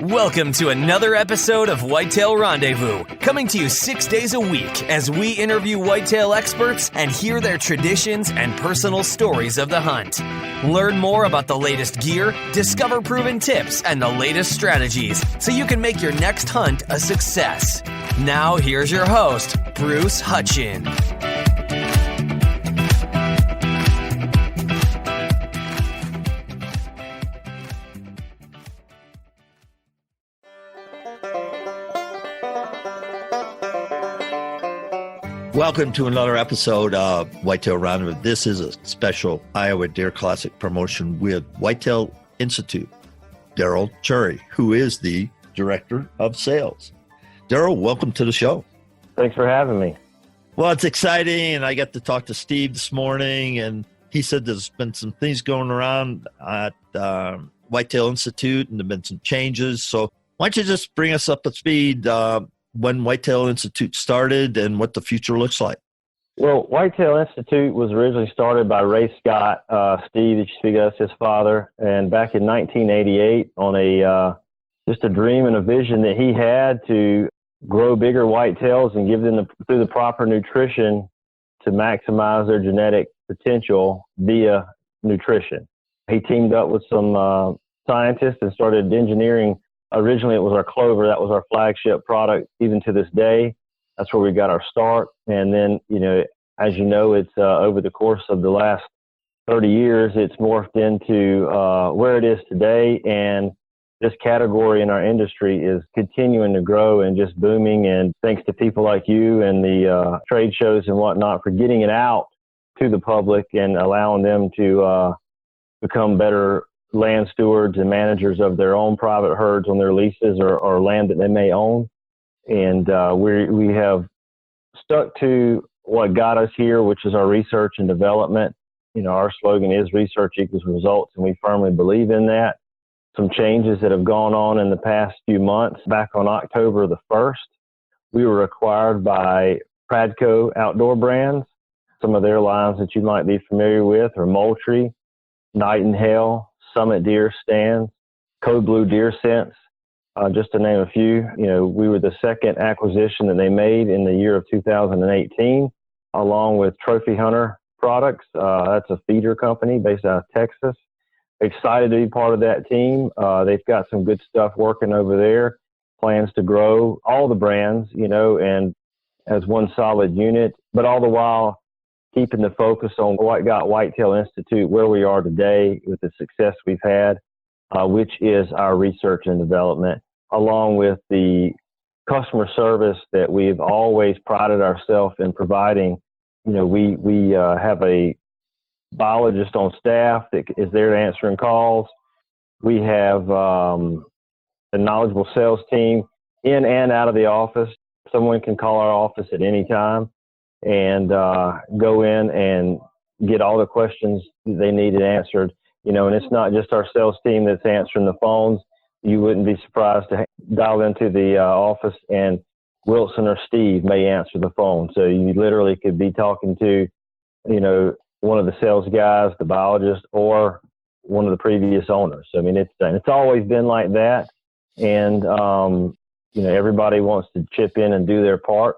Welcome to another episode of Whitetail Rendezvous, coming to you 6 days a week as we interview whitetail experts and hear their traditions and personal stories of the hunt. Learn more about the latest gear, discover proven tips, and the latest strategies so you can make your next hunt a success. Now here's your host, Bruce Hutchin. Welcome to another episode of Whitetail Rendezvous. This is a special Iowa Deer Classic promotion with Whitetail Institute, Daryl Cherry, who is the Director of Sales. Daryl, welcome to the show. Thanks for having me. Well, it's exciting, and I got to talk to Steve this morning, and he said there's been some things going around at Whitetail Institute, and there have been some changes. So why don't you just bring us up to speed when Whitetail Institute started and what the future looks like? Well, Whitetail Institute was originally started by Ray Scott. Steve, that you speak of, that's his father. And back in 1988 on just a dream and a vision that he had to grow bigger whitetails and give them through the proper nutrition to maximize their genetic potential via nutrition. He teamed up with some scientists and started engineering. Originally, it was our Clover. That was our flagship product, even to this day. That's where we got our start. And then, as you know, it's over the course of the last 30 years, it's morphed into where it is today. And this category in our industry is continuing to grow and just booming. And thanks to people like you and the trade shows and whatnot for getting it out to the public and allowing them to become better land stewards and managers of their own private herds on their leases or land that they may own. And we have stuck to what got us here, which is our research and development. Our slogan is research equals results, and we firmly believe in that. Some changes that have gone on in the past few months. Back on October the 1st, we were acquired by Pradco Outdoor Brands. Some of their lines that you might be familiar with are Moultrie, Night and Hail, Summit Deer Stands, Code Blue Deer Scents, just to name a few. We were the second acquisition that they made in the year of 2018, along with Trophy Hunter Products. That's a feeder company based out of Texas. Excited to be part of that team. They've got some good stuff working over there. Plans to grow all the brands, and as one solid unit, but all the while keeping the focus on what got Whitetail Institute where we are today with the success we've had, which is our research and development, along with the customer service that we've always prided ourselves in providing. We have a biologist on staff that is there answering calls. We have a knowledgeable sales team in and out of the office. Someone can call our office at any time and go in and get all the questions they needed answered. And it's not just our sales team that's answering the phones. You wouldn't be surprised to dial into the office and Wilson or Steve may answer the phone. So you literally could be talking to, one of the sales guys, the biologist, or one of the previous owners. I mean, it's always been like that. And, everybody wants to chip in and do their part.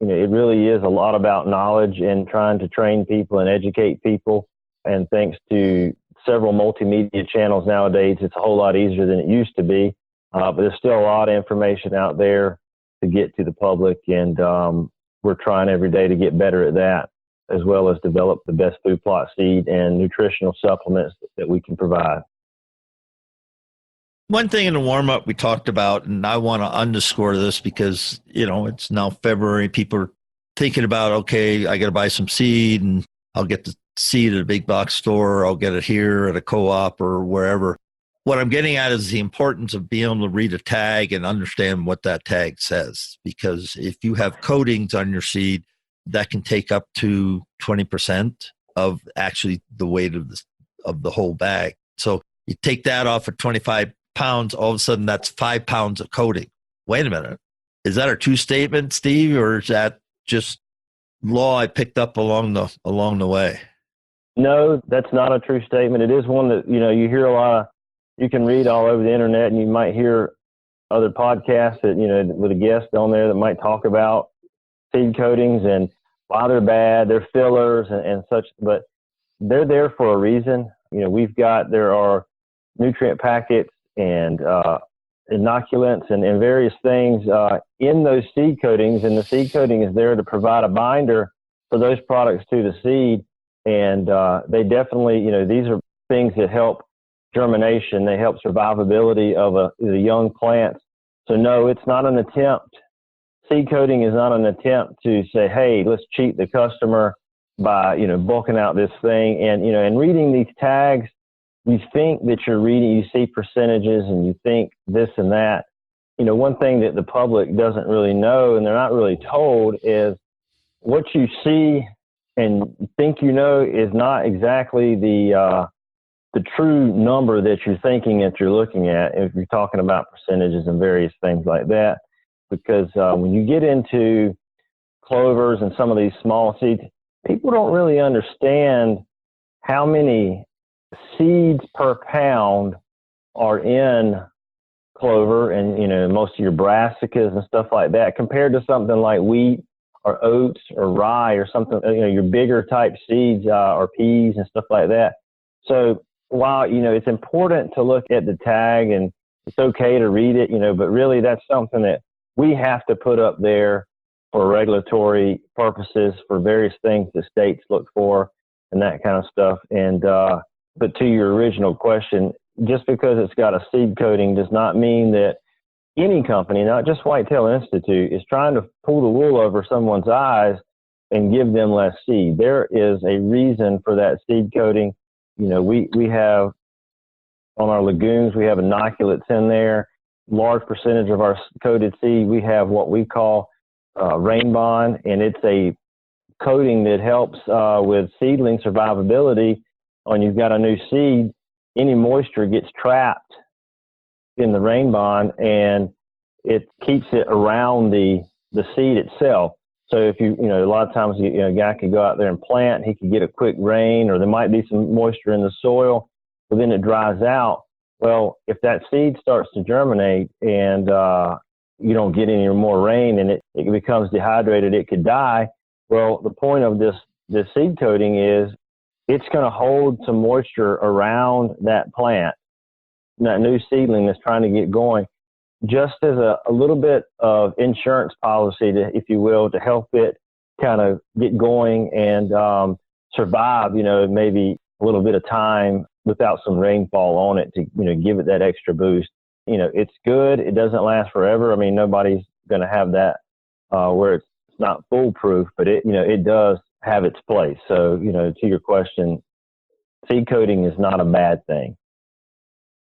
It really is a lot about knowledge and trying to train people and educate people. And thanks to several multimedia channels nowadays, it's a whole lot easier than it used to be. But there's still a lot of information out there to get to the public. And we're trying every day to get better at that, as well as develop the best food plot seed and nutritional supplements that we can provide. One thing in the warm-up we talked about, and I want to underscore this because, it's now February. People are thinking about, okay, I got to buy some seed and I'll get the seed at a big box store. Or I'll get it here at a co-op or wherever. What I'm getting at is the importance of being able to read a tag and understand what that tag says. Because if you have coatings on your seed, that can take up to 20% of actually the weight of the whole bag. So you take that off at 25 pounds, all of a sudden that's 5 pounds of coating. Wait a minute. Is that a true statement, Steve, or is that just law I picked up along the way? No, that's not a true statement. It is one that, you hear a lot of, you can read all over the internet and you might hear other podcasts that, with a guest on there that might talk about seed coatings and why they're bad, they're fillers and such, but they're there for a reason. There are nutrient packets and inoculants and various things in those seed coatings, and the seed coating is there to provide a binder for those products to the seed. And they definitely, these are things that help germination. They help survivability of the young plants. So no, it's not an attempt. Seed coating is not an attempt to say, hey, let's cheat the customer by, bulking out this thing. And reading these tags, you think that you're reading, you see percentages and you think this and that. One thing that the public doesn't really know and they're not really told is what you see and think is not exactly the true number that you're thinking that you're looking at if you're talking about percentages and various things like that. Because when you get into clovers and some of these small seeds, people don't really understand how many seeds per pound are in clover and, most of your brassicas and stuff like that compared to something like wheat or oats or rye or something, your bigger type seeds or peas and stuff like that. So while, it's important to look at the tag and it's okay to read it, but really that's something that we have to put up there for regulatory purposes for various things the states look for and that kind of stuff. And, but to your original question, just because it's got a seed coating does not mean that any company, not just Whitetail Institute, is trying to pull the wool over someone's eyes and give them less seed. There is a reason for that seed coating. We have on our legumes, we have inoculates in there. Large percentage of our coated seed, we have what we call rain bond, and it's a coating that helps with seedling survivability. When you've got a new seed, any moisture gets trapped in the rain bond and it keeps it around the seed itself. So if a lot of times a guy could go out there and plant, he could get a quick rain or there might be some moisture in the soil, but then it dries out. Well, if that seed starts to germinate and you don't get any more rain and it becomes dehydrated, it could die. Well, the point of this seed coating is it's going to hold some moisture around that plant, that new seedling that's trying to get going, just as a little bit of insurance policy, if you will, to help it kind of get going and survive, maybe a little bit of time without some rainfall on it to, give it that extra boost. It's good. It doesn't last forever. I mean, nobody's going to have that where it's not foolproof, but it does have its place. So, to your question, seed coating is not a bad thing.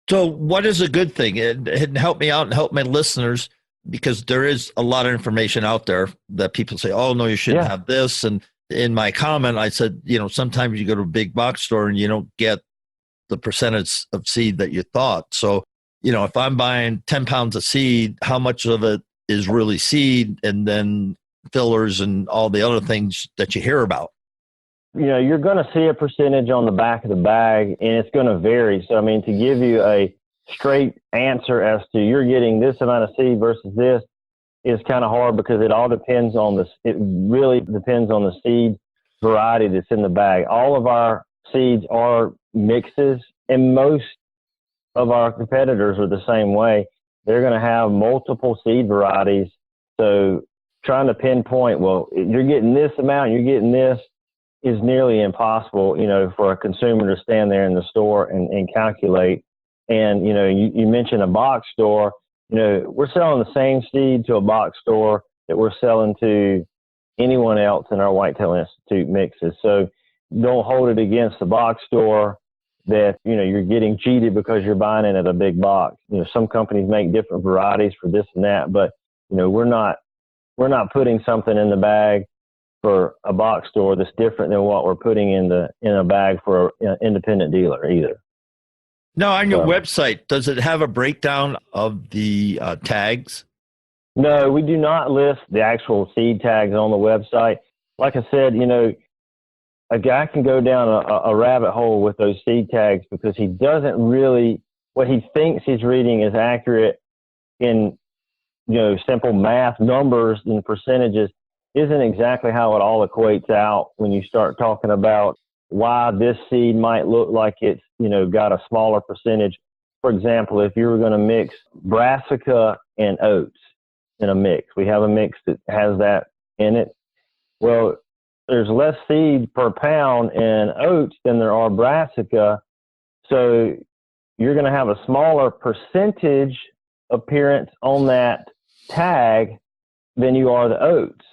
So what is a good thing? And help me out and help my listeners, because there is a lot of information out there that people say, oh, no, you shouldn't have this. And in my comment, I said, sometimes you go to a big box store and you don't get the percentage of seed that you thought. So, if I'm buying 10 pounds of seed, how much of it is really seed and then fillers and all the other things that you hear about? You're going to see a percentage on the back of the bag, and it's going to vary. So, to give you a straight answer as to you're getting this amount of seed versus this is kind of hard because it all depends on it really depends on the seed variety that's in the bag. All of our seeds are mixes, and most of our competitors are the same way. They're going to have multiple seed varieties. So trying to pinpoint, well, you're getting this amount, you're getting this, is nearly impossible, for a consumer to stand there in the store and calculate. And, you mentioned a box store, we're selling the same seed to a box store that we're selling to anyone else in our Whitetail Institute mixes. So don't hold it against the box store that, you're getting cheated because you're buying it at a big box. Some companies make different varieties for this and that, but, we're not putting something in the bag for a box store that's different than what we're putting in a bag for an independent dealer either. Now, on your website, does it have a breakdown of the tags? No, we do not list the actual seed tags on the website. Like I said, a guy can go down a rabbit hole with those seed tags because he doesn't really, what he thinks he's reading is accurate in, simple math numbers and percentages isn't exactly how it all equates out when you start talking about why this seed might look like it's, got a smaller percentage. For example, if you were going to mix brassica and oats in a mix, we have a mix that has that in it. Well, there's less seed per pound in oats than there are brassica. So you're going to have a smaller percentage appearance on that tag than you are the oats.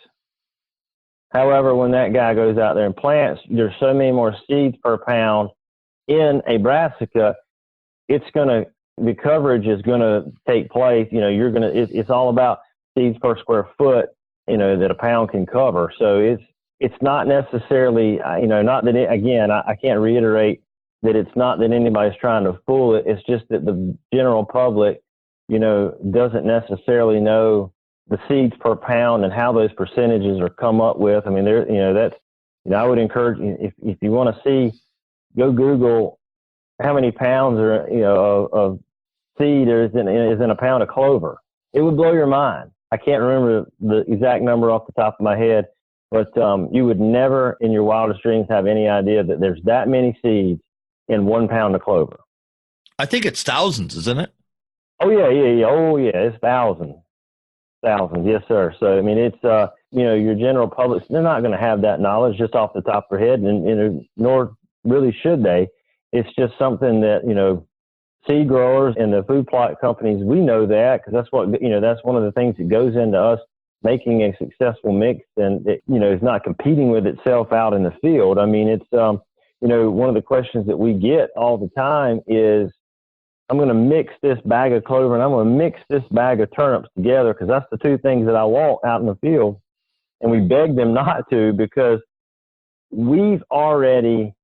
However, when that guy goes out there and plants, there's so many more seeds per pound in a brassica, the coverage is going to take place. It's all about seeds per square foot, that a pound can cover. So it's not necessarily, not that I can't reiterate that it's not that anybody's trying to fool it. It's just that the general public, doesn't necessarily know the seeds per pound and how those percentages are come up with. I mean, I would encourage you, if you want to see, go Google how many pounds of seed is in a pound of clover. It would blow your mind. I can't remember the exact number off the top of my head, but you would never in your wildest dreams have any idea that there's that many seeds in 1 pound of clover. I think it's thousands, isn't it? Oh yeah. Oh yeah, it's thousands. Yes, sir. So, I mean, it's, your general public, they're not going to have that knowledge just off the top of their head, and nor really should they. It's just something that, seed growers and the food plot companies, we know that because that's what, that's one of the things that goes into us making a successful mix, and it, is not competing with itself out in the field. I mean, it's, one of the questions that we get all the time is, I'm going to mix this bag of clover and I'm going to mix this bag of turnips together because that's the two things that I want out in the field. And we beg them not to because we've already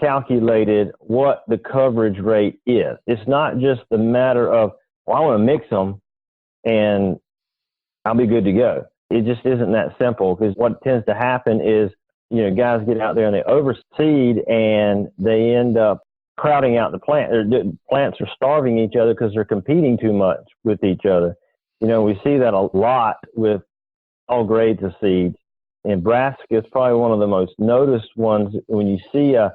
calculated what the coverage rate is. It's not just the matter of, well, I want to mix them and I'll be good to go. It just isn't that simple because what tends to happen is, guys get out there and they overseed and they end up crowding out the plant. Plants are starving each other because they're competing too much with each other. We see that a lot with all grades of seeds. And brassica is probably one of the most noticed ones when you see a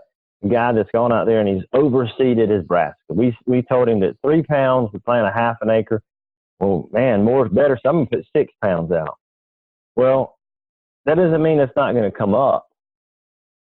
guy that's gone out there and he's overseeded his brassica. We told him that 3 pounds would plant a half an acre. Well, man, more is better. So I'm going to put 6 pounds out. Well, that doesn't mean it's not going to come up,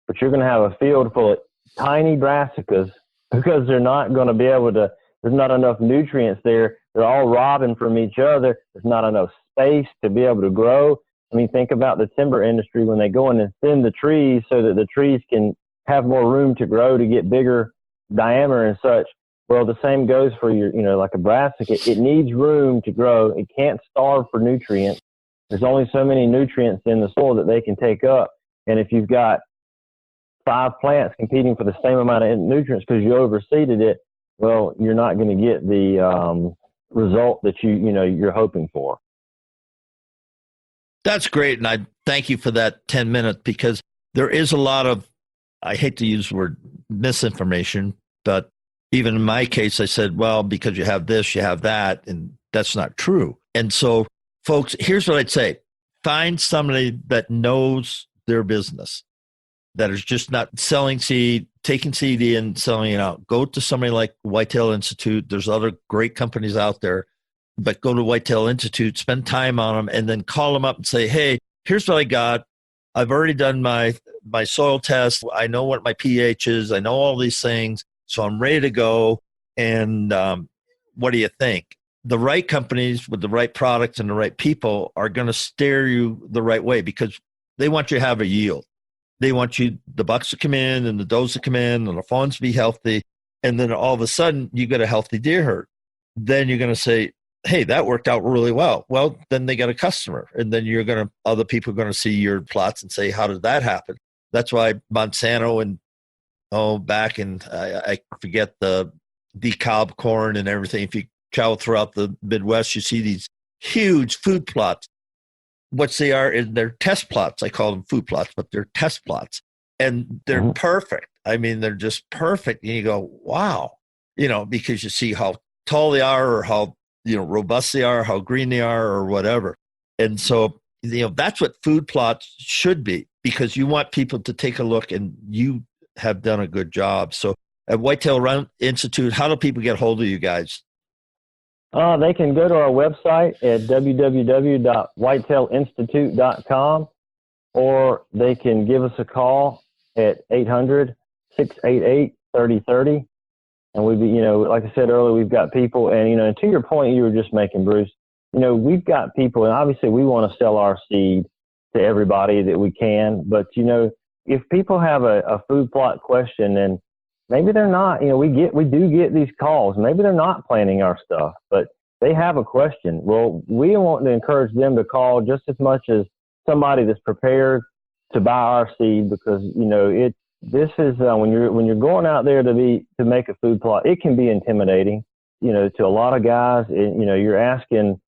but you're going to have a field full of tiny brassicas because they're not going to be able to, there's not enough nutrients there. They're all robbing from each other. There's not enough space to be able to grow. I mean, think about the timber industry when they go in and thin the trees so that the trees can have more room to grow to get bigger diameter and such. Well, the same goes for your, like a brassica. It needs room to grow. It can't starve for nutrients. There's only so many nutrients in the soil that they can take up. And if you've got 5 plants competing for the same amount of nutrients because you overseeded it, well, you're not going to get the result that you're hoping for. That's great. And I thank you for that 10 minutes because there is a lot of, I hate to use the word misinformation, but even in my case, I said, well, because you have this, you have that, and that's not true. And so, folks, here's what I'd say. Find somebody that knows their business, that is just not selling seed, taking seed in, selling it out. Go to somebody like Whitetail Institute. There's other great companies out there, but go to Whitetail Institute, spend time on them, and then call them up and say, hey, here's what I got. I've already done my soil test. I know what my pH is. I know all these things. So I'm ready to go. And what do you think? The right companies with the right products and the right people are going to steer you the right way because they want you to have a yield. They want the bucks to come in and the does to come in and the fawns to be healthy. And then all of a sudden you get a healthy deer herd. Then you're going to say, hey, that worked out really well. Well, then they got a customer. And then other people are going to see your plots and say, how did that happen? That's why Monsanto and back in, I forget the decob corn and everything. If you travel throughout the Midwest, you see these huge food plots. What they are is they're test plots. I call them food plots, but they're test plots. And they're perfect. I mean, they're just perfect. And you go, wow, because you see how tall they are or how robust they are, how green they are, or whatever. And so, that's what food plots should be, because you want people to take a look, and you have done a good job. So at Whitetail Institute, how do people get hold of you guys? They can go to our website at www.whitetailinstitute.com, or they can give us a call at 800-688-3030. And we'd be, like I said earlier, we've got people, and, and to your point you were just making, Bruce, we've got people, and obviously we want to sell our seed to everybody that we can. But, if people have a food plot question, and maybe they're not, we do get these calls. Maybe they're not planting our stuff, but they have a question. Well, we want to encourage them to call just as much as somebody that's prepared to buy our seed, because, this is when you're going out there to make a food plot, it can be intimidating, to a lot of guys. You're asking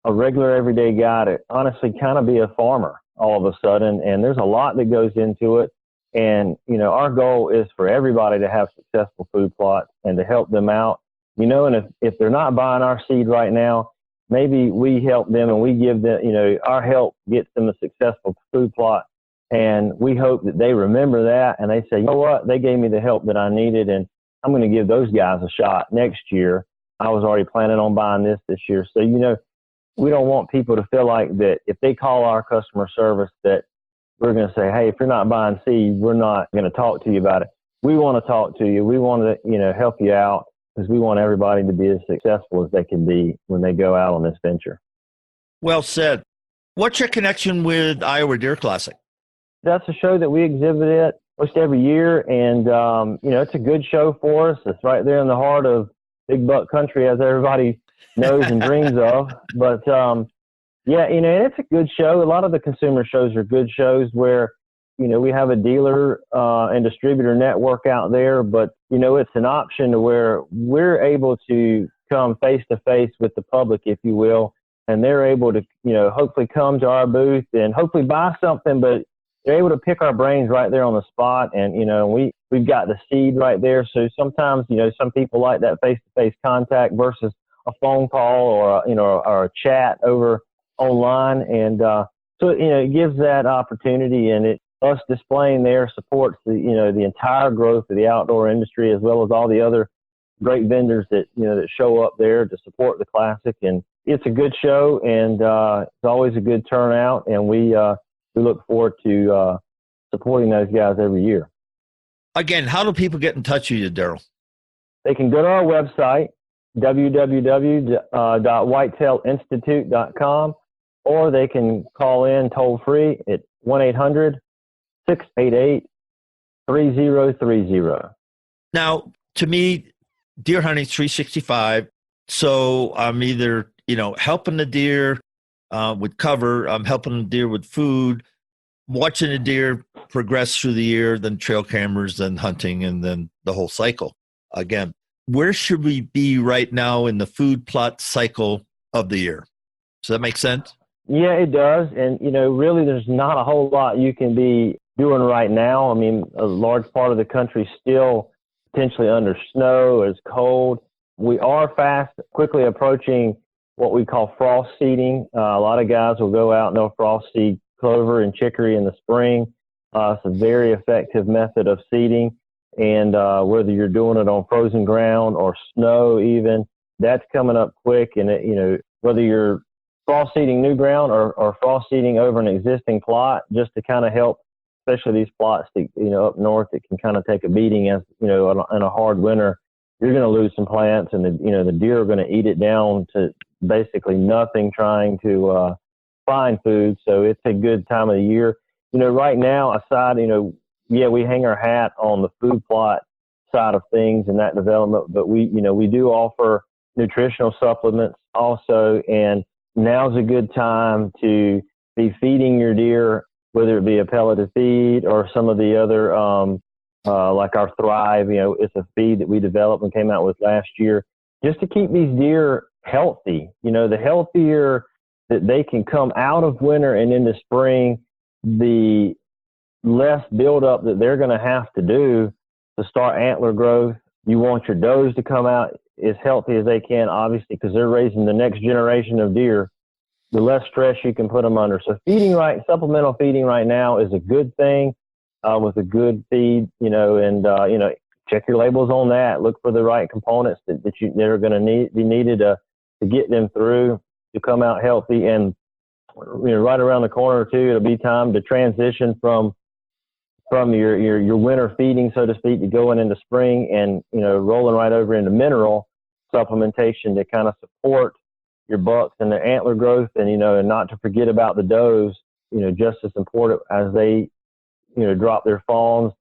a regular everyday guy to honestly kind of be a farmer all of a sudden, and there's a lot that goes into it. And our goal is for everybody to have successful food plots and to help them out. And if they're not buying our seed right now, maybe we help them, and we give them, our help gets them a successful food plot. And we hope that they remember that, and they say, you know what, they gave me the help that I needed, and I'm going to give those guys a shot next year. I was already planning on buying this year. So, we don't want people to feel like that if they call our customer service that we're going to say, hey, if you're not buying seed, we're not going to talk to you about it. We want to talk to you. We want to, help you out, because we want everybody to be as successful as they can be when they go out on this venture. Well said. What's your connection with Iowa Deer Classic? That's a show that we exhibit at almost every year, and it's a good show for us. It's right there in the heart of big buck country, as everybody knows and dreams of. But it's a good show. A lot of the consumer shows are good shows where we have a dealer and distributor network out there, but it's an option to where we're able to come face to face with the public, if you will, and they're able to hopefully come to our booth and hopefully buy something, but they're able to pick our brains right there on the spot. And, we've got the seed right there. So sometimes, some people like that face-to-face contact versus a phone call or a chat over online. And, so, it gives that opportunity, and us displaying there supports the entire growth of the outdoor industry, as well as all the other great vendors that, that show up there to support the Classic. And it's a good show, and, it's always a good turnout. And we look forward to supporting those guys every year. Again, how do people get in touch with you, Daryl? They can go to our website, www.whitetailinstitute.com, or they can call in toll free at 1-800-688-3030. Now, to me, deer hunting 365. So I'm either, helping the deer with cover, I'm helping the deer with food, watching the deer progress through the year, then trail cameras, then hunting, and then the whole cycle. Again, where should we be right now in the food plot cycle of the year? Does that make sense? Yeah, it does. And, really there's not a whole lot you can be doing right now. I mean, a large part of the country still potentially under snow, it's cold. We are quickly approaching what we call frost seeding. A lot of guys will go out and they'll frost seed clover and chicory in the spring. It's a very effective method of seeding. And whether you're doing it on frozen ground or snow even, that's coming up quick. And, whether you're frost seeding new ground or frost seeding over an existing plot, just to kind of help, especially these plots that, up north that can kind of take a beating as, in a hard winter, you're going to lose some plants, and the deer are going to eat it down to basically nothing, trying to find food. So it's a good time of the year. Right now, aside, we hang our hat on the food plot side of things and that development, but we do offer nutritional supplements also, and now's a good time to be feeding your deer, whether it be a pelleted feed or some of the other, like our Thrive, it's a feed that we developed and came out with last year, just to keep these deer healthy. The healthier that they can come out of winter and into spring, the less buildup that they're going to have to do to start antler growth. You want your does to come out as healthy as they can, obviously, because they're raising the next generation of deer, the less stress you can put them under. So supplemental feeding right now is a good thing with a good feed, and check your labels on that. Look for the right components that are going to be needed to get them through to come out healthy. And right around the corner too, it'll be time to transition from your winter feeding, so to speak, to going into spring and rolling right over into mineral supplementation to kind of support your bucks and their antler growth, and not to forget about the does. Just as important as they drop their fawns,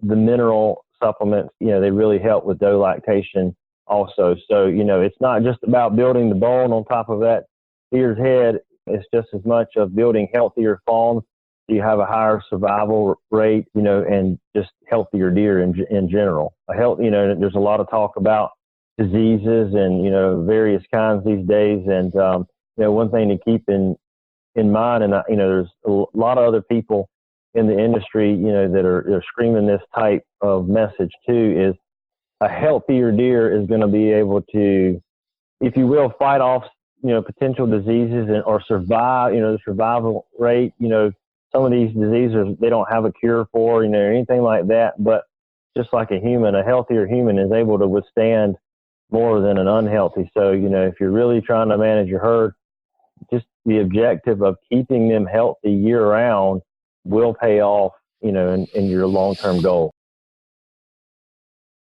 the mineral supplements, they really help with doe lactation also. So, it's not just about building the bone on top of that deer's head. It's just as much of building healthier fawns. You have a higher survival rate, and just healthier deer in general. There's a lot of talk about diseases and, various kinds these days. And, one thing to keep in mind, and, there's a lot of other people in the industry, that are screaming this type of message too, is a healthier deer is going to be able to, if you will, fight off, potential diseases or survive, the survival rate, some of these diseases they don't have a cure for, or anything like that. But just like a healthier human is able to withstand more than an unhealthy. So, if you're really trying to manage your herd, just the objective of keeping them healthy year round will pay off, in your long-term goal.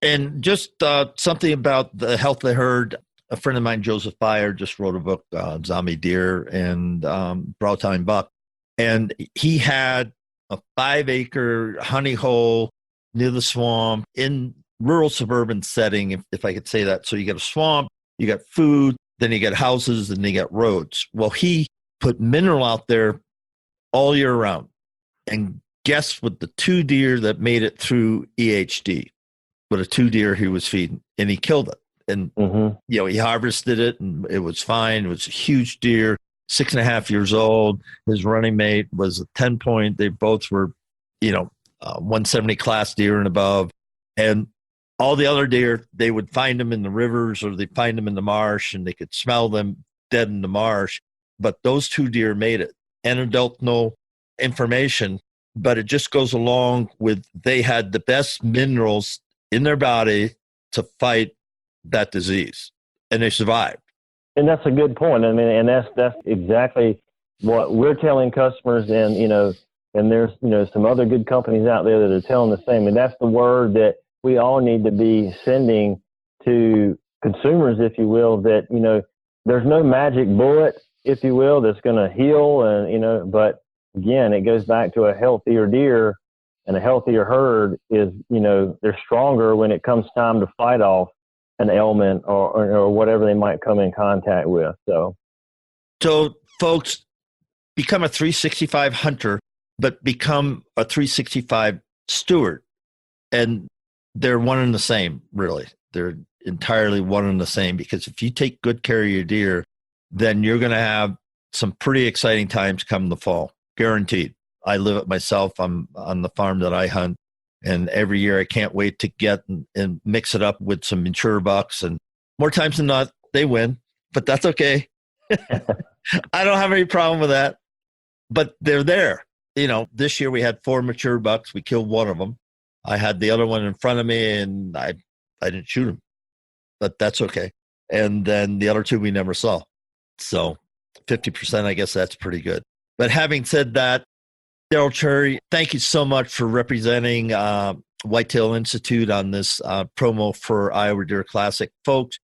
And just something about the health of the herd. A friend of mine, Joseph Fire, just wrote a book, Zombie Deer and Broadtime Buck. And he had a 5-acre honey hole near the swamp in rural suburban setting, if I could say that. So you got a swamp, you got food, then you got houses, and you got roads. Well, he put mineral out there all year round. And guess what? The 2 deer that made it through EHD, with the 2 deer he was feeding, and he killed it. And, he harvested it and it was fine. It was a huge deer, 6.5 years old. His running mate was a 10-point. They both were, 170 class deer and above. And all the other deer, they would find them in the rivers or they'd find them in the marsh and they could smell them dead in the marsh. But those 2 deer made it. Anecdotal no information, but it just goes along with they had the best minerals in their body to fight that disease, and they survived. And that's a good point. I mean, and that's exactly what we're telling customers, and and there's some other good companies out there that are telling the same. And that's the word that we all need to be sending to consumers, if you will, that there's no magic bullet, if you will, that's going to heal, and but again, it goes back to a healthier deer and a healthier herd is they're stronger when it comes time to fight off an ailment or whatever they might come in contact with. So folks, become a 365 hunter, but become a 365 steward. And they're one and the same, really. They're entirely one and the same, because if you take good care of your deer, then you're going to have some pretty exciting times come the fall. Guaranteed. I live it myself. I'm on the farm that I hunt. And every year I can't wait to get and mix it up with some mature bucks. And more times than not, they win, but that's okay. I don't have any problem with that, but they're there. This year we had 4 mature bucks. We killed one of them. I had the other one in front of me and I didn't shoot him, but that's okay. And then the other 2 we never saw. So 50%, I guess that's pretty good. But having said that, Daryl Cherry, thank you so much for representing Whitetail Institute on this promo for Iowa Deer Classic. Folks,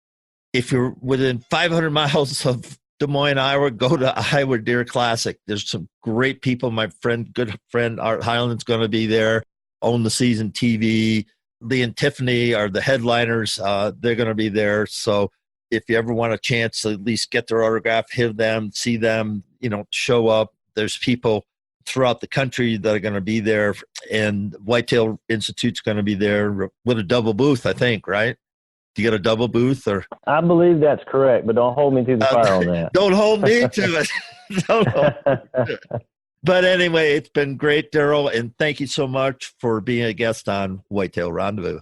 if you're within 500 miles of Des Moines, Iowa, go to Iowa Deer Classic. There's some great people. My good friend Art Highland's going to be there. Own the Season TV. Lee and Tiffany are the headliners. They're going to be there. So if you ever want a chance to at least get their autograph, hear them, see them, show up. There's people throughout the country that are going to be there, and Whitetail Institute's going to be there with a double booth, I think, right? Do you get a double booth? Or I believe that's correct, but don't hold me to the fire on that. Don't hold me to it. Don't hold me to it. But anyway, it's been great, Daryl, and thank you so much for being a guest on Whitetail Rendezvous.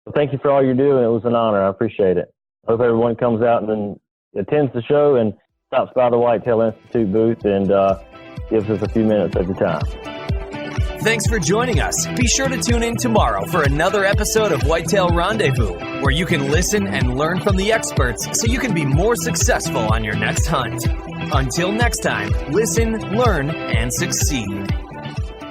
Well, thank you for all you're doing. It was an honor. I appreciate it. hope everyone comes out and attends the show and stops by the Whitetail Institute booth and gives us a few minutes of your time. Thanks for joining us. Be sure to tune in tomorrow for another episode of Whitetail Rendezvous, where you can listen and learn from the experts so you can be more successful on your next hunt. Until next time, listen, learn, and succeed.